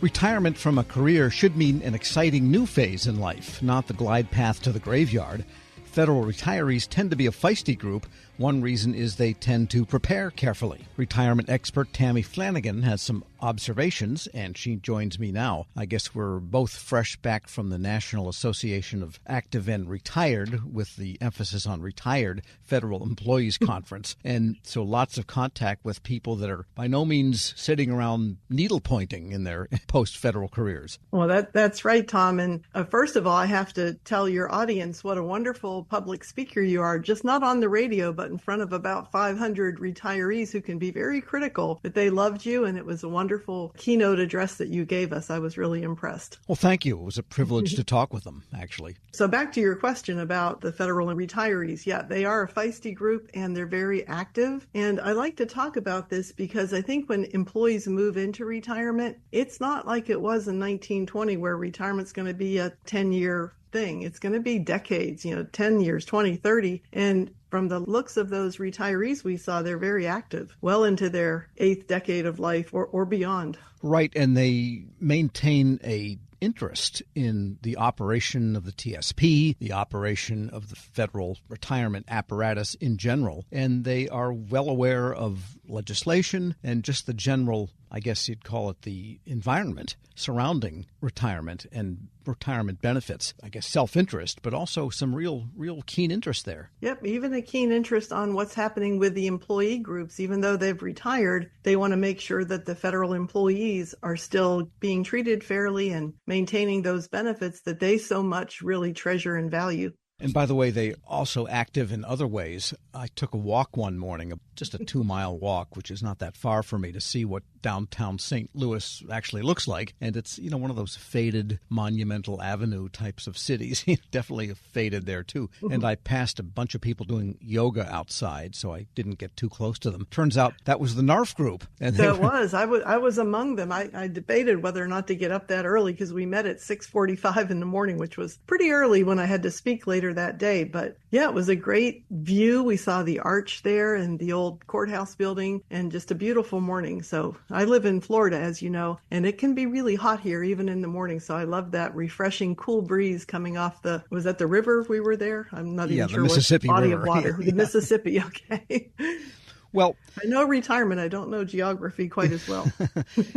Retirement from a career should mean an exciting new phase in life, not the glide path to the graveyard. Federal retirees tend to be a feisty group. One reason is they tend to prepare carefully. Retirement expert Tammy Flanagan has some observations, and she joins me now. I guess we're both fresh back from the National Association of Active and Retired, with the emphasis on retired federal employees conference. And so lots of contact with people that are by no means sitting around needle pointing in their post-federal careers. Well, that's right, Tom. And first of all, I have to tell your audience what a wonderful public speaker you are, just not on the radio, but in front of about 500 retirees who can be very critical. But they loved you, and it was a wonderful keynote address that you gave us. I was really impressed. Well, thank you. It was a privilege to talk with them, actually. So back to your question about the federal retirees. Yeah, they are a feisty group, and they're very active. And I like to talk about this because I think when employees move into retirement, it's not like it was in 1920 where retirement's going to be a 10-year thing. It's going to be decades, 10 years, 20, 30. And from the looks of those retirees we saw, they're very active, well into their 8th decade of life or beyond. Right, and they maintain a interest in the operation of the TSP, the operation of the federal retirement apparatus in general, and they are well aware of legislation and just the general, I guess you'd call it, the environment surrounding retirement and retirement benefits. I guess self-interest, but also some real keen interest there. Yep, even a keen interest on what's happening with the employee groups. Even though they've retired, they want to make sure that the federal employees are still being treated fairly and maintaining those benefits that they so much really treasure and value. And by the way, they also active in other ways. I took a walk one morning, just a 2-mile walk, which is not that far for me, to see what downtown St. Louis actually looks like. And it's, one of those faded Monumental Avenue types of cities. Definitely faded there, too. And I passed a bunch of people doing yoga outside, so I didn't get too close to them. Turns out that was the NARF group. And that was. I was among them. I debated whether or not to get up that early because we met at 6:45 in the morning, which was pretty early when I had to speak later that day. But yeah, it was a great view. We saw the arch there and the old courthouse building, and just a beautiful morning. So I live in Florida, as you know, and it can be really hot here even in the morning. So I love that refreshing, cool breeze coming off was that the river we were there? I'm not even sure what body of water. The Mississippi, okay. Well, I know retirement. I don't know geography quite as well.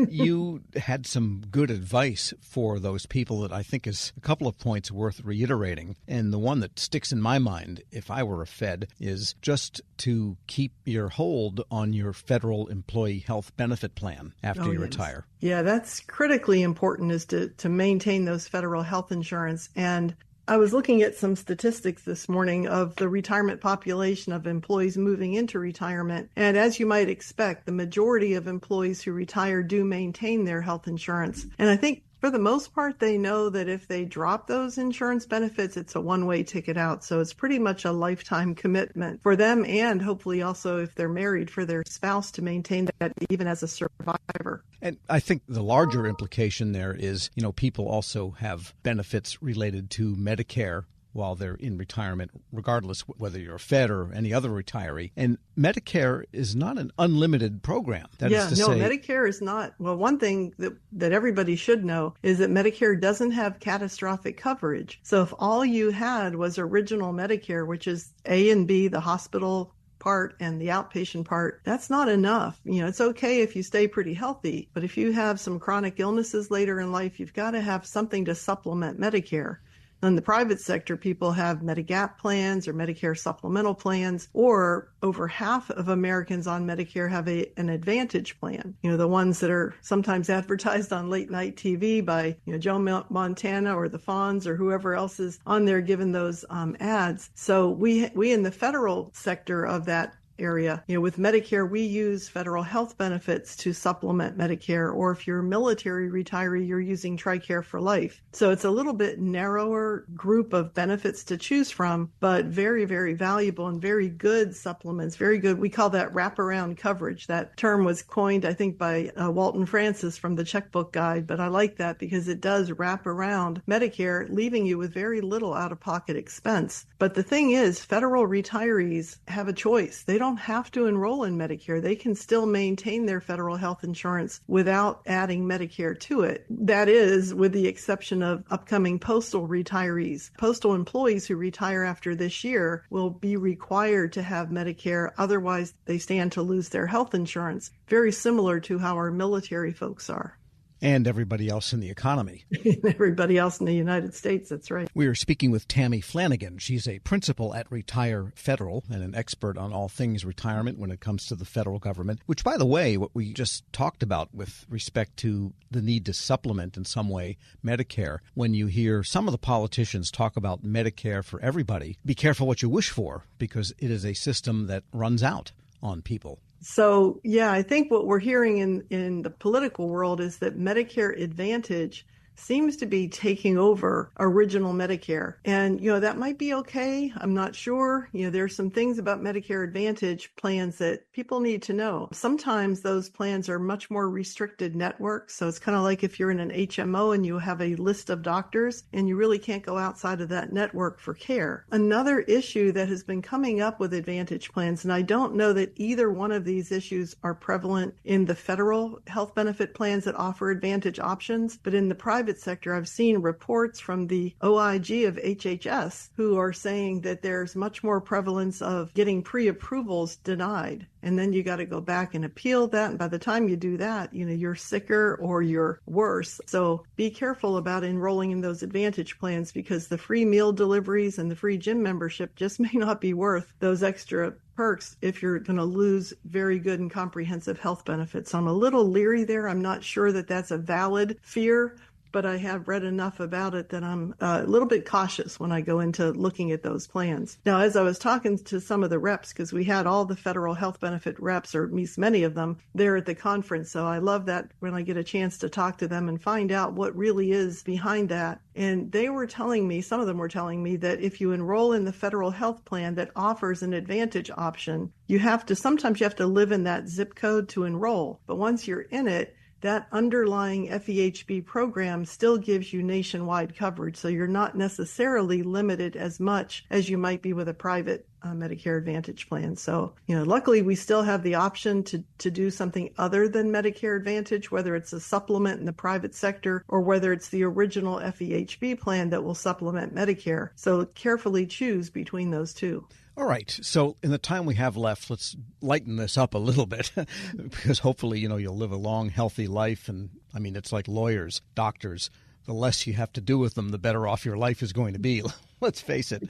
You had some good advice for those people that I think is a couple of points worth reiterating. And the one that sticks in my mind, if I were a Fed, is just to keep your hold on your federal employee health benefit plan after you retire. Yeah, that's critically important, is to maintain those federal health insurance. And I was looking at some statistics this morning of the retirement population of employees moving into retirement. And as you might expect, the majority of employees who retire do maintain their health insurance. And I think for the most part, they know that if they drop those insurance benefits, it's a one-way ticket out. So it's pretty much a lifetime commitment for them, and hopefully also, if they're married, for their spouse to maintain that even as a survivor. And I think the larger implication there is, people also have benefits related to Medicare while they're in retirement, regardless whether you're a Fed or any other retiree. And Medicare is not an unlimited program. Medicare is not. Well, one thing that everybody should know is that Medicare doesn't have catastrophic coverage. So if all you had was original Medicare, which is A and B, the hospital part and the outpatient part, that's not enough. It's okay if you stay pretty healthy, but if you have some chronic illnesses later in life, you've got to have something to supplement Medicare. In the private sector, people have Medigap plans or Medicare supplemental plans, or over half of Americans on Medicare have an Advantage plan. The ones that are sometimes advertised on late night TV by Joe Montana or the Fonz or whoever else is on there giving those ads. So we in the federal sector of that area, with Medicare, we use federal health benefits to supplement Medicare, or if you're a military retiree, you're using TRICARE for life. So it's a little bit narrower group of benefits to choose from, but very, very valuable and very good supplements, very good. We call that wraparound coverage. That term was coined, I think, by Walton Francis from the Checkbook Guide, but I like that because it does wrap around Medicare, leaving you with very little out-of-pocket expense. But the thing is, federal retirees have a choice. They don't have to enroll in Medicare. They can still maintain their federal health insurance without adding Medicare to it. That is, with the exception of upcoming postal retirees. Postal employees who retire after this year will be required to have Medicare. Otherwise, they stand to lose their health insurance, very similar to how our military folks are. And everybody else in the economy. Everybody else in the United States, that's right. We are speaking with Tammy Flanagan. She's a principal at Retire Federal and an expert on all things retirement when it comes to the federal government, which, by the way, what we just talked about with respect to the need to supplement in some way Medicare, when you hear some of the politicians talk about Medicare for everybody, be careful what you wish for, because it is a system that runs out on people. So, yeah, I think what we're hearing in the political world is that Medicare Advantage seems to be taking over original Medicare. And, that might be okay. I'm not sure. There's some things about Medicare Advantage plans that people need to know. Sometimes those plans are much more restricted networks. So it's kind of like if you're in an HMO and you have a list of doctors and you really can't go outside of that network for care. Another issue that has been coming up with Advantage plans, and I don't know that either one of these issues are prevalent in the federal health benefit plans that offer Advantage options, but in the private sector, I've seen reports from the OIG of HHS who are saying that there's much more prevalence of getting pre-approvals denied. And then you got to go back and appeal that. And by the time you do that, you're sicker or you're worse. So be careful about enrolling in those Advantage plans, because the free meal deliveries and the free gym membership just may not be worth those extra perks if you're going to lose very good and comprehensive health benefits. So I'm a little leery there. I'm not sure that that's a valid fear, but I have read enough about it that I'm a little bit cautious when I go into looking at those plans. Now, as I was talking to some of the reps, because we had all the federal health benefit reps, or at least many of them, there at the conference. So I love that when I get a chance to talk to them and find out what really is behind that. And they were telling me, some of them were telling me, that if you enroll in the federal health plan that offers an Advantage option, sometimes you have to live in that zip code to enroll. But once you're in it, that underlying FEHB program still gives you nationwide coverage. So you're not necessarily limited as much as you might be with a private Medicare Advantage plan. So, luckily we still have the option to do something other than Medicare Advantage, whether it's a supplement in the private sector or whether it's the original FEHB plan that will supplement Medicare. So carefully choose between those two. All right. So in the time we have left, let's lighten this up a little bit because hopefully, you'll live a long, healthy life. And I mean, it's like lawyers, doctors. The less you have to do with them, the better off your life is going to be. Let's face it.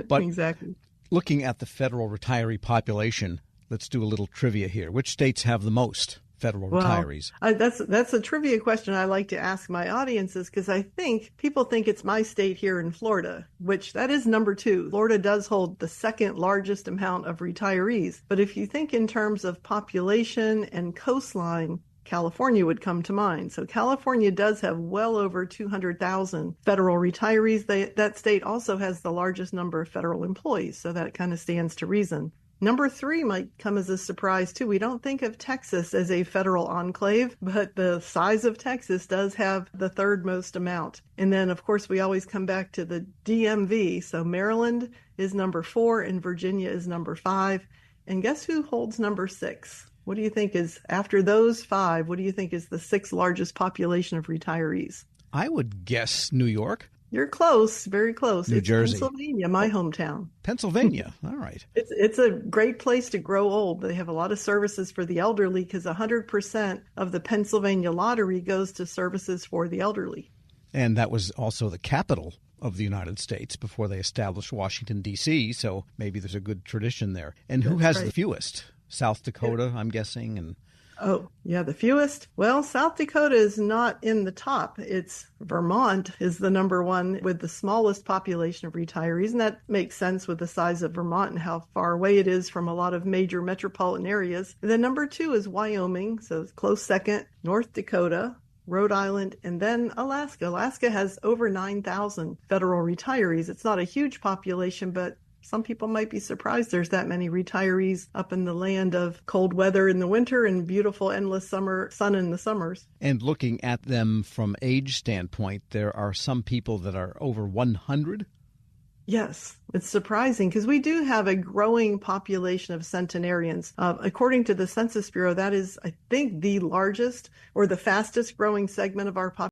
But exactly. Looking at the federal retiree population, let's do a little trivia here. Which states have the most federal retirees? That's a trivia question I like to ask my audiences, because I think people think it's my state here in Florida, which that is number 2. Florida does hold the second largest amount of retirees. But if you think in terms of population and coastline, California would come to mind. So California does have well over 200,000 federal retirees. That state also has the largest number of federal employees. So that kind of stands to reason. Number 3 might come as a surprise, too. We don't think of Texas as a federal enclave, but the size of Texas does have the third most amount. And then, of course, we always come back to the DMV. So Maryland is number 4 and Virginia is number 5. And guess who holds number 6? What do you think is, after those 5, what do you think is the 6th largest population of retirees? I would guess New York. You're close, very close. New Jersey. Pennsylvania, my hometown. Pennsylvania. All right. It's a great place to grow old. They have a lot of services for the elderly because 100% of the Pennsylvania lottery goes to services for the elderly. And that was also the capital of the United States before they established Washington, D.C., so maybe there's a good tradition there. And who has the fewest? South Dakota, I'm guessing, and Oh, yeah, the fewest. Well, South Dakota is not in the top. It's Vermont is the number 1 with the smallest population of retirees. And that makes sense with the size of Vermont and how far away it is from a lot of major metropolitan areas. And then number 2 is Wyoming. So it's close second, North Dakota, Rhode Island, and then Alaska. Alaska has over 9,000 federal retirees. It's not a huge population, but some people might be surprised there's that many retirees up in the land of cold weather in the winter and beautiful endless summer sun in the summers. And looking at them from age standpoint, there are some people that are over 100. Yes, it's surprising because we do have a growing population of centenarians. According to the Census Bureau, that is, I think, the largest or the fastest growing segment of our population.